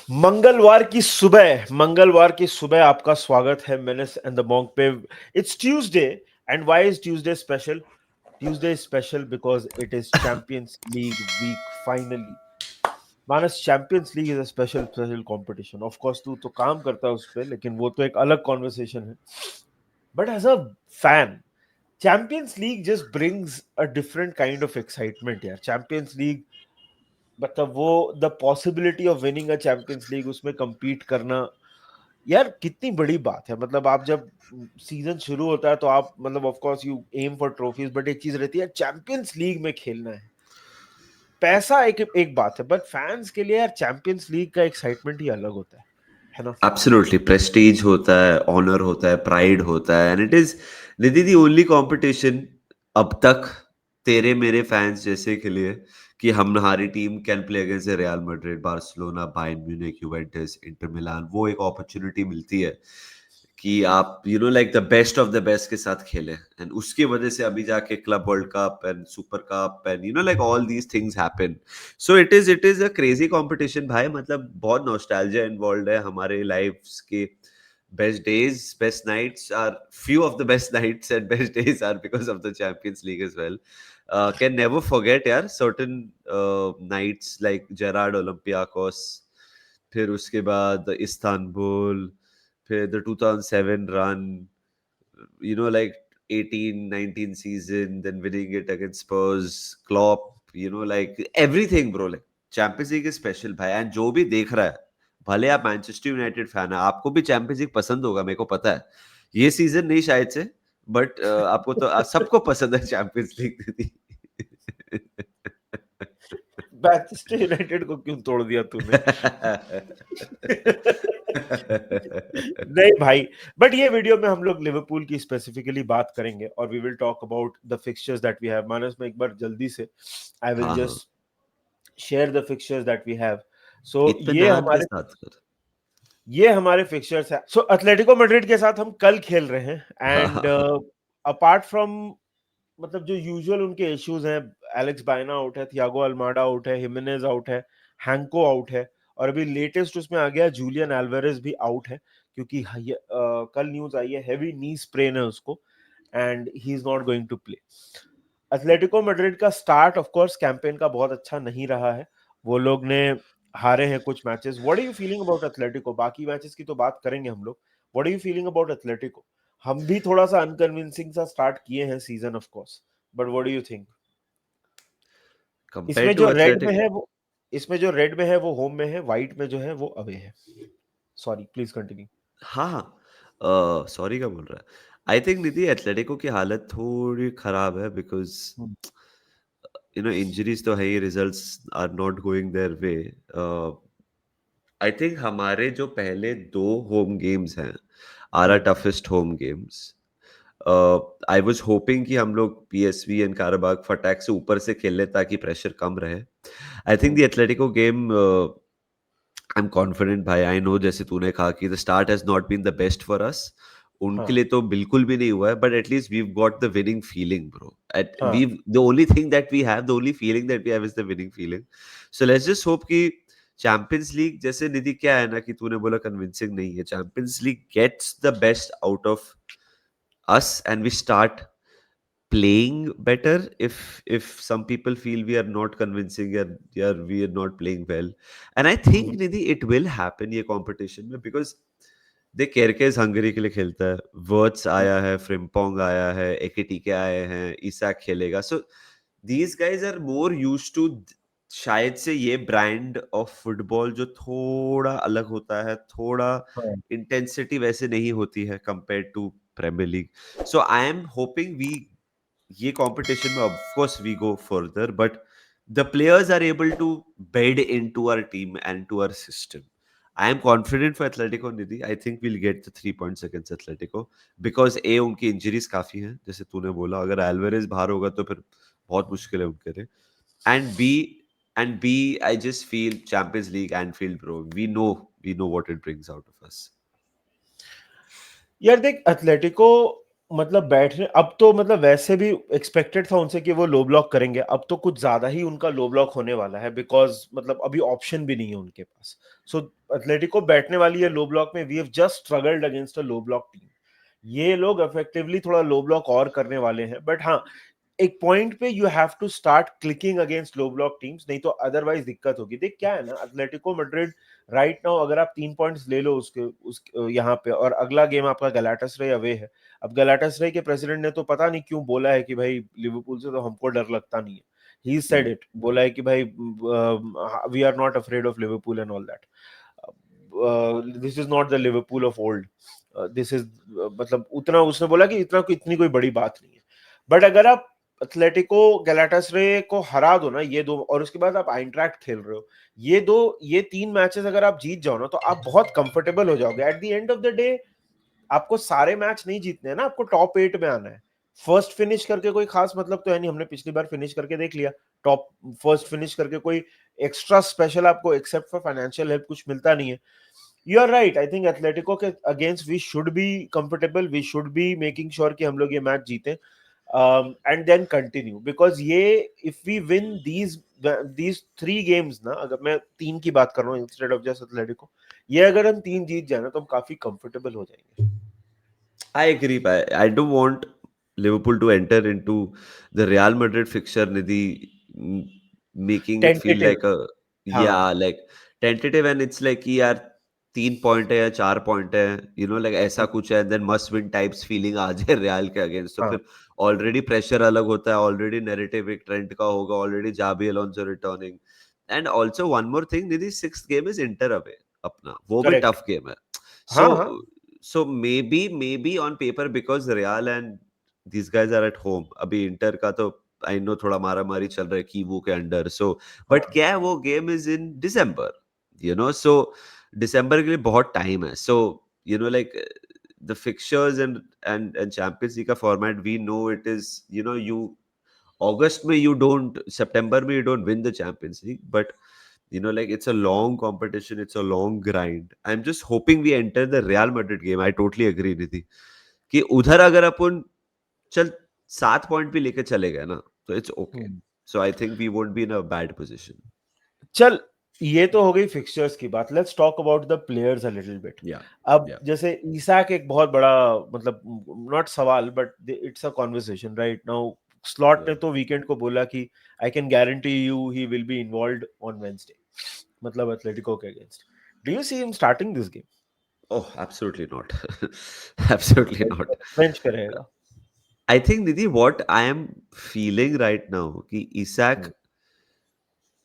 मंगलवार की सुबह आपका स्वागत है मेनेस एंड द मॉन्क पे। It's Tuesday and why is Tuesday special? Tuesday is special because it is Champions League week finally. Manas, champions league is a special competition. Of course तू तो काम करता है उस पे, लेकिन वो तो एक अलग कॉन्वर्सेशन है। But as a fan, champions league just brings a different kind of excitement यार। चैंपियंस लीग मतलब वो the possibility of winning a champions league, उसमें compete करना यार कितनी बड़ी बात है। मतलब आप जब सीजन शुरू होता है तो आप मतलब of course you aim for trophies, but एक चीज रहती है चैंपियंस लीग में खेलना है। पैसा एक एक बात है, बट फैंस के लिए यार चैंपियंस लीग का एक्साइटमेंट ही अलग होता है ना? एब्सोल्युटली प्रेस्टीज होता है, ऑनर होता है, प्राइड होता है, and it is Nidhi the only competition अब तक तेरे मेरे फैंस जैसे के लिए कि हम हमारी team can play against real Madrid, Barcelona, Bayern Munich, Juventus, Inter Milan. वो एक अपॉर्चुनिटी मिलती है कि आप like the best of the best के साथ खेले, एंड उसकी वजह से अभी जाके club world cup and super cup and like all these things happen. So it is a crazy competition भाई। मतलब बहुत नॉस्टैल्जिया इन्वॉल्व है हमारे लाइफ्स के। Best days, best nights are few of the best nights and best days are because of the Champions League as well. Can never forget यार certain nights like Gerard Olympiacos, फिर उसके बाद Istanbul, फिर the 2007 run, like 18-19 season, then winning it against Spurs, Klopp, like everything, bro. Like champions league special भाई, and जो भी देख रहा है, भले आप मैनचेस्टर यूनाइटेड फैन है, आपको भी चैंपियंस लीग पसंद होगा, मेरे को पता है। ये सीजन नहीं शायद से, बट आपको तो सबको पसंद है चैंपियंस लीग। मैनचेस्टर यूनाइटेड को क्यों तोड़ दिया तूने? नहीं भाई, बट ये वीडियो में हम लोग लिवरपूल की स्पेसिफिकली बात करेंगे और we will talk about the fixtures that we have. Manas में एक बार जल्दी से आई विल हाँ हाँ, just share the fixtures that we have. So इत्मीनान के साथ कर। ये हमारे फिक्सचर्स है। सो एथलेटिको मैड्रिड के साथ हम कल खेल रहे हैं हाँ एंड हाँ अपार्ट फ्रॉम मतलब जो यूजुअल उनके इश्यूज हैं, एलेक्स बायना आउट है, थियागो अल्माडा आउट है, हिमेनेज आउट है, हैंको आउट है, और अभी लेटेस्ट उसमें आ गया जूलियन एल्वारेज भी आउट है, क्योंकि कल न्यूज आई है हेवी नी स्प्रेन है उसको and he is not going to play. Atletico Madrid का स्टार्ट ऑफ कोर्स कैंपेन का बहुत अच्छा नहीं रहा है। वो लोग ने हारे हैं कुछ matches. What are you feeling about Atletico? बाकी मैचेस की तो बात करेंगे हम लोग। What are you feeling about Atletico? हम भी थोड़ा सा अनकन्विंसिंग सा स्टार्ट किए हैं season of course, but what do you think? Compare इसमें टू जो रेड में एथलेटिक। है वो इसमें जो रेड में है वो होम में है, व्हाइट में जो है वो अवे है। Sorry, please continue. हाँ हाँ, सॉरी क्या बोल रहा है। आई थिंक निधि एथलेटिको की हालत थोड़ी खराब है, बिकॉज इंजरीज तो है ही, results are not going their way. I think हमारे जो पहले दो होम गेम्स हैं are are toughest home games. I was hoping कि हम लोग पीएसवी एंड काराबाग फटाक से ऊपर से खेल ले ताकि प्रेशर कम रहे। I think the Atletico game, I am confident भाई। आई नो जैसे तूने कहा कि the start has not been the best for us, उनके हाँ लिए तो बिल्कुल भी नहीं हुआ है, but at least we got the winning feeling bro. At हाँ we the only thing that we have, the only feeling that we have is the winning feeling. So let's just hope कि चैंपियंस लीग जैसे निधि क्या है ना, कि तूने बोला convincing नहीं है, champions league gets the best out of us and we start playing better. If some people feel we are not convincing, or yeah, we are not playing well, and I think Nidhi it will happen ये competition में, because देख केरकेज Hungary के लिए खेलता है, words आया है, Frimpong आया है, एकेटीके आए हैं, इसाक खेलेगा। So these guys are more used to शायद से ये ब्रांड ऑफ फुटबॉल जो थोड़ा अलग होता है, थोड़ा हाँ इंटेंसिटी वैसे नहीं होती है compare to premier league. So I am hoping we ये कंपटीशन में of course we go further, but the players are able to bed into our team and to our system. I am confident for Atletico Nidhi. I think we'll get the 3 points against Atletico because A उनकी injuries काफी हैं, जैसे तूने बोला, अगर एल्वेरेज बाहर होगा तो फिर बहुत मुश्किल है उनके लिए। And B and B I just feel Champions League Anfield bro, we know what it brings out of us. यार देख, एथलेटिको मतलब बैठने अब तो मतलब वैसे भी एक्सपेक्टेड था उनसे कि वो लो ब्लॉक करेंगे, अब तो कुछ ज्यादा ही उनका लो ब्लॉक होने वाला है, बिकॉज मतलब अभी ऑप्शन भी नहीं है उनके पास। सो एथलेटिको बैठने वाली है लो ब्लॉक में। We have just struggled against a low block team. ये लोग इफेक्टिवली थोड़ा लो ब्लॉक और करने वाले हैं, बट हाँ, एक पॉइंट पे you have to start clicking against low block teams, नहीं तो अदरवाइज दिक्कत होगी। देख क्या है ना, एथलेटिको मैड्रिड राइट नाउ अगर आप 3 पॉइंट्स ले लो उस यहाँ पे, और अगला गेम आपका गैलाटासराय अवे है। अब गैलाटासराय के प्रेसिडेंट ने तो पता नहीं क्यों बोला है कि भाई लिवरपूल से तो हमको डर लगता नहीं है। ही सेड इट, बोला है कि भाई we are not afraid of Liverpool and all that. This is not the Liverpool of old. This is मतलब उतना उसने बोला कि इतनी कोई बड़ी बात नहीं है। बट अगर आप एथलेटिको गैलाटासरे को हरा दो ना, ये दो, और उसके बाद आप आइंट्रैक्ट खेल रहे हो, ये 3 मैचेस अगर आप जीत जाओ ना, तो आप बहुत कंफर्टेबल हो जाओगे। At the end of the day आपको सारे मैच नहीं जीतने हैं ना, आपको टॉप 8 में आना है। फर्स्ट फिनिश करके कोई खास मतलब तो है नहीं, हमने पिछली बार फिनिश करके देख लिया। टॉप फर्स्ट फिनिश करके कोई एक्स्ट्रा स्पेशल आपको एक्सेप्ट फॉर फाइनेंशियल हेल्प कुछ मिलता नहीं है। You are right, I think Atletico के against we should be comfortable, we should be making sure कि हम लोग ये मैच जीते, एंड देन कंटिन्यू, बिकॉज ये if we win these 3 games ना, अगर मैं 3 की बात कर रहा हूँ इंस्टेड ऑफ जस्ट एथलेटिको, ये अगर हम 3 जीत जाए ना, तो हम काफी कंफर्टेबल हो जाएंगे। I agree. I don't want Liverpool to enter into the Real Madrid fixture, Nidhi, making it feel tentative, like a, हाँ yeah, like tentative, and it's like कि यार 3 पॉइंट है या 4 पॉइंट है, like ऐसा कुछ है, then must win types feeling आ जाए रियल के अगेंस्ट, तो हाँ फिर ऑलरेडी प्रेशर अलग होता है, ऑलरेडी नैरेटिव एक ट्रेंड का होगा, already Xabi Alonso returning, and also one more thing Nidhi, 6th game is Inter away अपना, वो भी करेक्ट, टफ गेम है. हाँ So हाँ so maybe on paper, because Real and these guys are at home. अभी inter का तो I know थोड़ा मारा मारी चल रहा है कीवो के अंडर, सो बट हाँ क्या है, वो गेम इज इन दिसंबर, सो दिसंबर के लिए बहुत टाइम है, so like the fixtures and Champions League का format, we know it is, you August में you don't, September में you don't win the Champions League, but like it's a long competition, it's a long grind. I'm just hoping we enter the Real Madrid game. I totally agree, Nidhi, कि उधर अगर अपन चल 7 point भी लेके चले गए ना, तो it's okay. Hmm. So I think we won't be in a bad position. चल, ये तो हो गई फिक्सचर्स की बात, let's talk about the players a little bit. या अब या जैसे ईसाक एक बहुत बड़ा मतलब, नॉट सवाल but it's a conversation right now. Slot या ने तो वीकेंड को बोला कि I can guarantee you he will be involved on Wednesday, मतलब एथलेटिको के against. Do you see him starting this game? Oh absolutely not. Absolutely not. Bench पे रहेगा। आई थिंक दीदी what I am feeling right now कि Isaac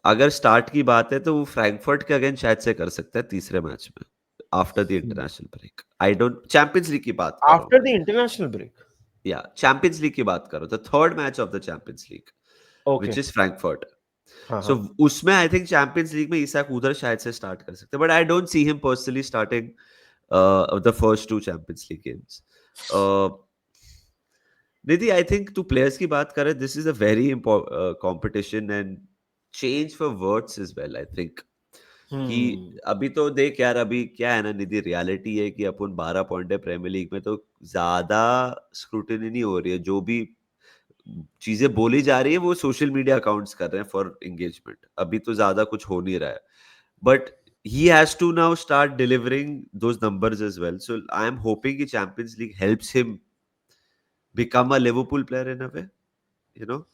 अगर start की बात है, तो वो फ्रैंकफर्ट के अगेंस्ट शायद से कर सकता है तीसरे मैच में, after the international break. I don't, champions league की बात कर रहा हूँ आफ्टर मैं. The international break? या चैंपियंस लीग की बात कर रहा हूँ, the third match of the champions league, okay, which is Frankfurt. हाँ सो हाँ। उसमें आई थिंक चैंपियंस लीग में इसाक उधर शायद से स्टार्ट कर सकते हैं, but I don't see him personally starting the first 2 champions league games. Nidhi, I think तू प्लेयर्स की बात कर रहे, this is a very competition and change for words is well, I think कि हम्म। अभी तो देख यार, अभी क्या है ना निधि, रियलिटी है कि अपन 12 पॉइंट है प्रीमियर लीग में, तो ज्यादा स्क्रूटिनी नहीं हो रही है, जो भी चीजें बोली जा रही है वो सोशल मीडिया अकाउंट्स कर रहे हैं फॉर एंगेजमेंट, अभी तो ज्यादा कुछ हो नहीं रहा है, but he has to now start delivering those numbers as well. So I am hoping कि Champions League helps him become a Liverpool player in a way, you know.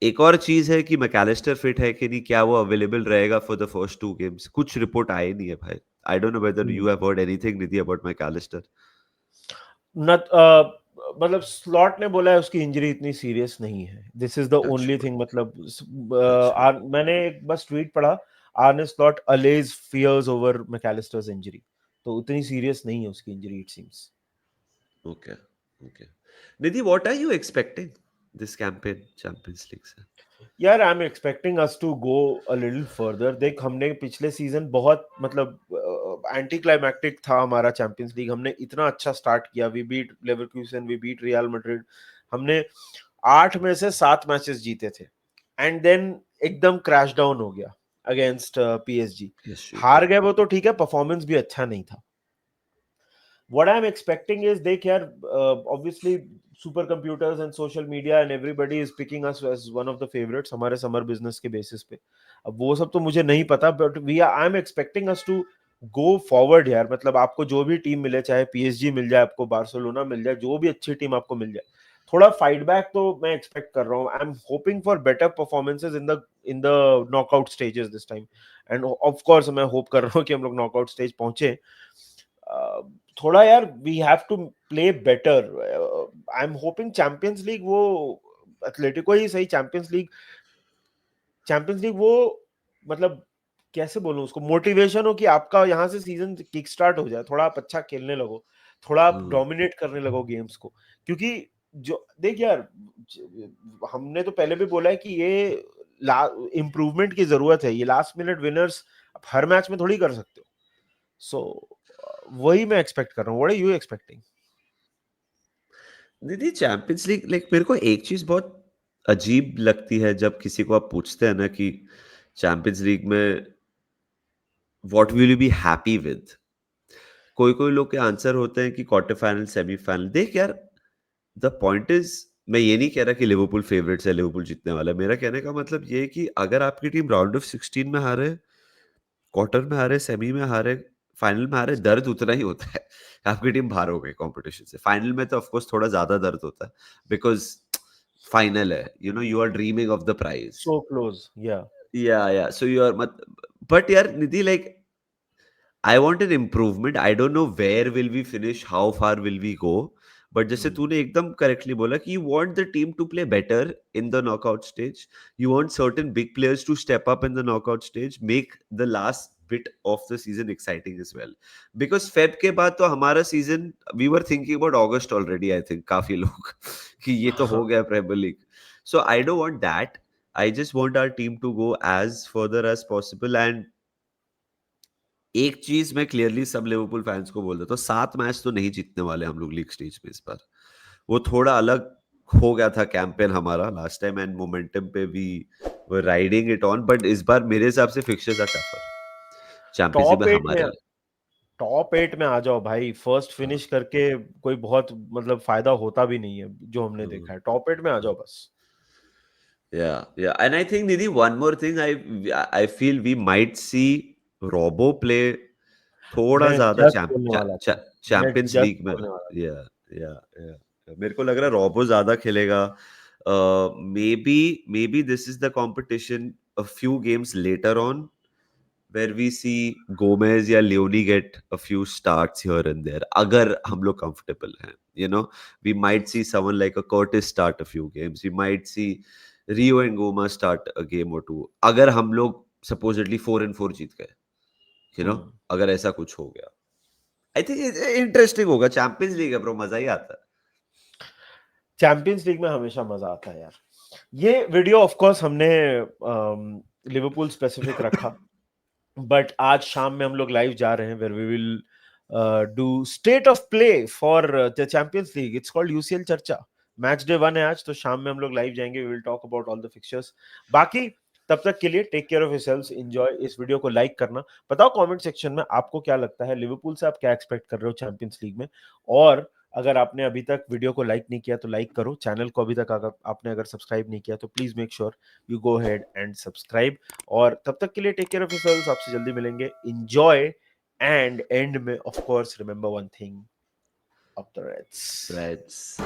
एक और चीज है कि मैकलिस्टर फिट है कि नहीं, क्या वो अवेलेबल रहेगा फॉर द फर्स्ट 2 गेम्स, कुछ रिपोर्ट आए नहीं है भाई. I don't know whether you have heard anything Nidhi about MacAllister. नत मतलब स्लॉट ने बोला है उसकी इंजरी इतनी सीरियस नहीं है, this is the touch only wood. Thing. मतलब टच वुड. मैंने एक बस ट्वीट पढ़ा, Arne Slot allays fears over Mac Allister's injury, तो उतनी सीरियस नहीं है उसकी injury it seems. Okay. Okay. Nidhi, what are you expecting this campaign Champions League से? यार I am expecting us to go a little further. देख, हमने पिछले सीजन बहुत मतलब एंटी क्लाइमैक्टिक था हमारा चैंपियंस लीग। हमने इतना अच्छा स्टार्ट किया, we beat Leverkusen, we beat Real Madrid, हमने 8 में से 7 मैचेस जीते थे, एंड देन एकदम क्रैश डाउन हो गया अगेंस्ट पीएसजी। पीएसजी. हार गए वो तो ठीक है, परफॉर्मेंस भी अच्छा नहीं था। what I'm expecting is देख यार, obviously supercomputers and social media and everybody is picking us as one of the favorites हमारे समर बिजनेस के बेसिस पे. अब वो सब तो मुझे नहीं पता, but we are I am expecting us to go forward यार. मतलब आपको जो भी टीम मिले, चाहे पीएसजी मिल जाए, आपको बार्सिलोना मिल जाए, जो भी अच्छी टीम आपको मिल जाए, थोड़ा फाइट बैक तो मैं एक्सपेक्ट कर रहा हूँ. आई am hoping for better performances in the knockout stages this time. End of course मैं होप कर रहा हूँ कि हम लोग नॉकआउट स्टेज पहुंचे. uh, थोड़ा यार we have to play better. I am hoping champions league वो एथलेटिको ही सही, चैंपियंस लीग वो मतलब कैसे बोलूं उसको, मोटिवेशन हो कि आपका यहाँ से सीजन किक स्टार्ट हो जाए, थोड़ा आप अच्छा खेलने लगो, थोड़ा आप हम्म, डोमिनेट करने लगो गेम्स को. क्योंकि जो देख यार, हमने तो पहले भी बोला है कि ये इम्प्रूवमेंट की जरूरत है. ये लास्ट मिनट विनर्स हर मैच में थोड़ी कर सकते हो. सो वही मैं एक्सपेक्ट कर रहा हूँ. What are you expecting? दीदी चैंपियंस लीग लाइक मेरे को एक चीज बहुत अजीब लगती है जब किसी को आप पूछते हैं ना कि चैंपियंस लीग में what will you be happy with, कोई कोई लोग के आंसर होते हैं कि क्वार्टर फाइनल सेमीफाइनल. देख यार, द पॉइंट इज, मैं ये नहीं कह रहा कि लिवरपूल फेवरेट्स है, लिवरपूल जीतने वाला है. मेरा कहने का मतलब ये है कि अगर आपकी टीम राउंड ऑफ 16 में हारे, क्वार्टर में हारे, सेमी में हारे, फाइनल में हारे, दर्द उतना ही होता है. आपकी टीम बाहर हो गई कंपटीशन से. फाइनल में तो ऑफकोर्स थोड़ा ज्यादा दर्द होता है बिकॉज फाइनल है, you know, you are dreaming of the prize. So close, yeah. Yeah so you are mad. But यार Nidhi, like I want an improvement. I don't know where will we finish, how far will we go. But जैसे तूने एकदम correctly बोला कि you want the team to play better in the knockout stage. You want certain big players to step up in the knockout stage, make the last bit of the season exciting as well. Because Feb के बाद तो हमारा season, we were thinking about August already, I think, काफी लोग कि ये तो हो गया Premier League. So I don't want that. I just want our team to go as further as possible. And एक चीज मैं क्लियरली सब लिवरपूल फैंस को बोल देता हूँ, 7 मैच तो नहीं जीतने वाले हम लोग लीग स्टेज पे इस बार. वो थोड़ा अलग हो गया था कैंपेन हमारा लास्ट टाइम, एंड मोमेंटम पे we were riding it on. But इस बार मेरे हिसाब से fixtures are tougher champions league top में एट में हमारे लिए. टॉप 8 में आ जाओ भाई. फर्स्ट फिनिश करके कोई बहुत मतलब फायदा होता भी नहीं है, जो हमने देखा है. टॉप 8 में आ जाओ बस. या एंड आई थिंक दीदी one more thing, I feel we might see Robo play थोड़ा मैं ज्यादा जस्ट बोलने वाला था. मैं चैंपियंस जस्ट लीग में. बोलने वाला या या या मेरे को लग रहा है रोबो ज्यादा खेलेगा. May be this is the competition a few games later on where we see Gomez या Leone get a few starts here and there. अगर हम लोग comfortable हैं, you know, we might see someone like a Curtis start a few games. We might see Rio and Goma start a game or two. अगर हम लोग supposedly 4-4 जीत गए, you know, था. अगर ऐसा कुछ हो गया, I think इंटरेस्टिंग होगा. चैंपियंस लीग है ब्रो, मजा ही आता है. चैंपियंस लीग में हमेशा मजा आता है यार. ये वीडियो ऑफ कोर्स हमने लिवरपूल स्पेसिफिक रखा, बट आज शाम में हम लोग लाइव जा रहे हैं, where we will do state of play for the champions league. It's called UCL चर्चा. मैच डे 1 है आज, तो शाम में हम लोग लाइव जाएंगे. We will talk about all the fixtures. बाकी तब तक के लिए take care of yourselves, enjoy. इस वीडियो को लाइक करना. बताओ कमेंट सेक्शन में आपको क्या लगता है, लिवरपूल से आप क्या एक्सपेक्ट कर रहे हो चैंपियंस लीग में. और अगर आपने अभी तक वीडियो को लाइक नहीं किया तो लाइक करो. चैनल को अभी तक अगर आपने सब्सक्राइब नहीं किया तो please make sure you go ahead and subscribe. और तब तक के लिए टेक केयर ऑफ योरसेल्व्स. आपसे जल्दी मिलेंगे. एंजॉय. एंड एंड में of course remember one thing, up the Reds. Reds.